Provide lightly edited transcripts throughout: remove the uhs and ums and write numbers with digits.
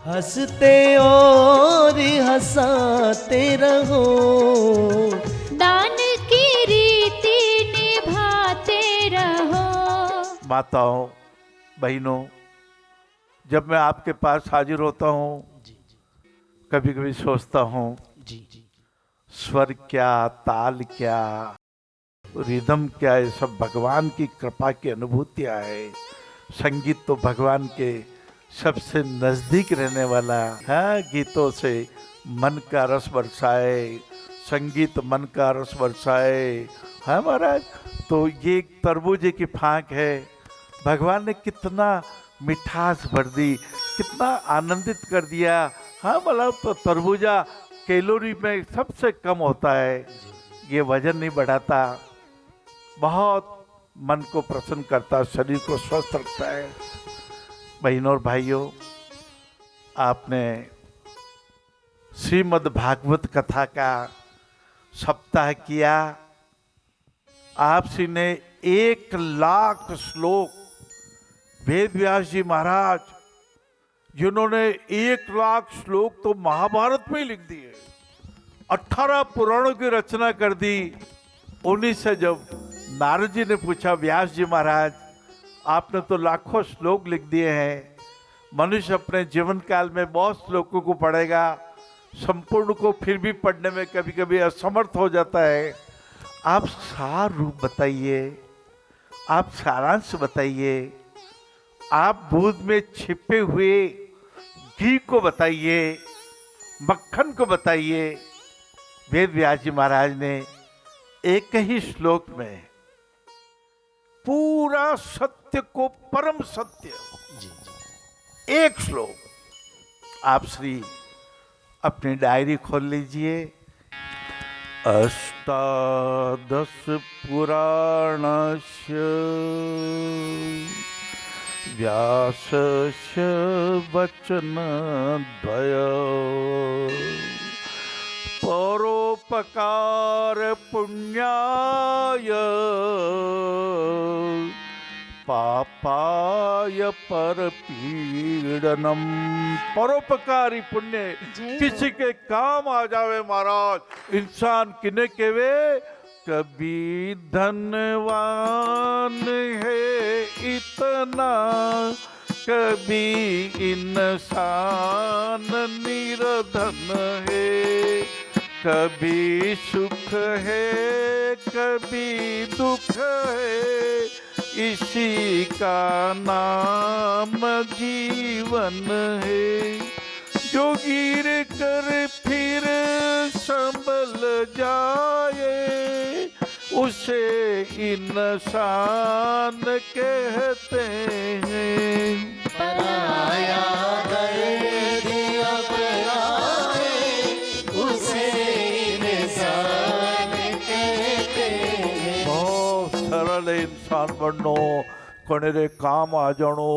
हंसते और हंसाते रहो, दान की रीति निभाते रहो। माताओं, बहनों, जब मैं आपके पास हाजिर होता हूँ, कभी कभी सोचता हूँ स्वर क्या, ताल क्या, रिदम क्या, ये सब भगवान की कृपा की अनुभूतियाँ है। संगीत तो भगवान के सबसे नजदीक रहने वाला है। गीतों से मन का रस बरसाए, संगीत मन का रस बरसाए, है महाराज। तो ये एक तरबूजे की फांक है, भगवान ने कितना मिठास भर दी, कितना आनंदित कर दिया। हाँ, मतलब तो तरबूजा कैलोरी में सबसे कम होता है, ये वजन नहीं बढ़ाता, बहुत मन को प्रसन्न करता, शरीर को स्वस्थ रखता है। बहनों और भाइयों, आपने श्रीमद् भागवत कथा का सप्ताह किया। आप श्री ने 1,00,000 श्लोक, वेद व्यास जी महाराज जिन्होंने 1,00,000 श्लोक तो महाभारत में ही लिख दिए, 18 पुराणों की रचना कर दी। उन्हीं से जब नारद जी ने पूछा, व्यास जी महाराज आपने तो लाखों श्लोक लिख दिए हैं, मनुष्य अपने जीवन काल में बहुत श्लोकों को पढ़ेगा, संपूर्ण को फिर भी पढ़ने में कभी कभी असमर्थ हो जाता है, आप सार रूप बताइए, आप सारांश बताइए, आप दूध में छिपे हुए घी को बताइए, मक्खन को बताइए। वेद व्यास जी महाराज ने एक ही श्लोक में पूरा सत्य को, परम सत्य, एक श्लोक। आप श्री अपनी डायरी खोल लीजिए। 18 पुराणस्य व्यासस्य वचनद्वय परोपकार पुण्याय पापाय परपीडनम। परोपकारी पुण्य किसी के काम आ जावे महाराज। इंसान किने केवे, कभी धनवान है इतना, कभी इंसान निर्धन है, कभी सुख है कभी दुख है, इसी का नाम जीवन है। जो गिर कर फिर संभल जाए, उसे इंसान कहते हैं। पराया दर्द अपनाए, उसे इंसान कहते हैं। बहुत सरल है इंसान बननो, कोने रे काम आ जानो,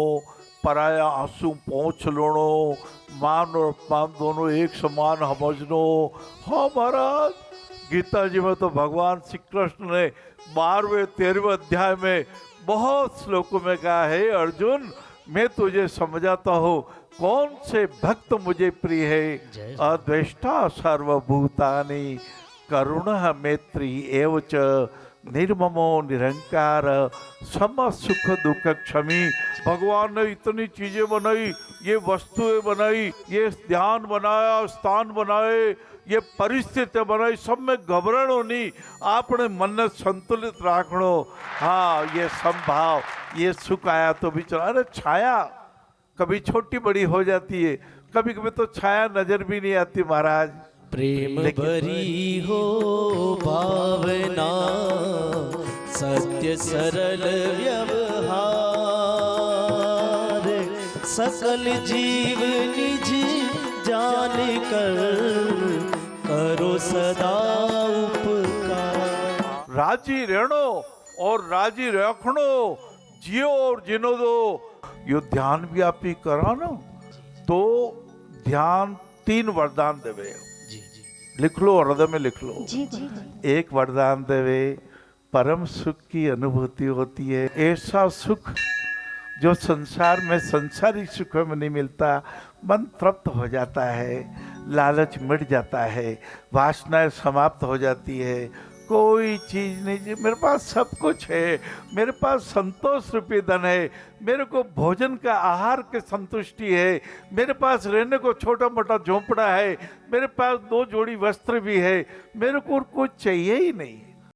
पराया आंसू पहुँच लोनो, मान और अपमान दोनों एक समान समझनो। हाँ महाराज, गीता जी में तो भगवान श्री कृष्ण ने 12वें 13वें अध्याय में बहुत श्लोकों में कहा है, अर्जुन मैं तुझे समझाता हूँ कौन से भक्त मुझे प्रिय है। अद्वेष्टा सर्वभूतानि करुणः मैत्री एवच निर्ममो निरंकार सम सुख दुख क्षमी। भगवान ने इतनी चीजें बनाई, ये वस्तुएं बनाई, ये ध्यान बनाया, स्थान बनाए, ये परिस्थिति बनाई, सब में घबराणो नहीं, आपने मन ने संतुलित राखणो। हाँ, ये संभाव, ये सुख आया तो भी चला। अरे छाया कभी छोटी बड़ी हो जाती है, कभी कभी तो छाया नजर भी नहीं आती महाराज। प्रेम भरी हो भावना, सत्य सरल व्यवहार, सकल जीव निज जान कर, करो सदा उपकार। राजी रहनो और राजी रखनो, जियो और जिनो दो। यो ध्यान भी आप ही करा ना, तो ध्यान 3 वरदान देवे। लिख लो, हृदय में लिख लो। एक वरदान देवे, परम सुख की अनुभूति होती है। ऐसा सुख जो संसार में संसारिक सुख में नहीं मिलता, मन तृप्त हो जाता है, लालच मिट जाता है, वासनाएं समाप्त हो जाती है। कोई चीज़ नहीं जी, मेरे पास सब कुछ है, मेरे पास संतोष रूपी धन है, मेरे को भोजन का आहार की संतुष्टि है, मेरे पास रहने को छोटा मोटा झोंपड़ा है, मेरे पास 2 जोड़ी वस्त्र भी है, मेरे को और कुछ चाहिए ही नहीं।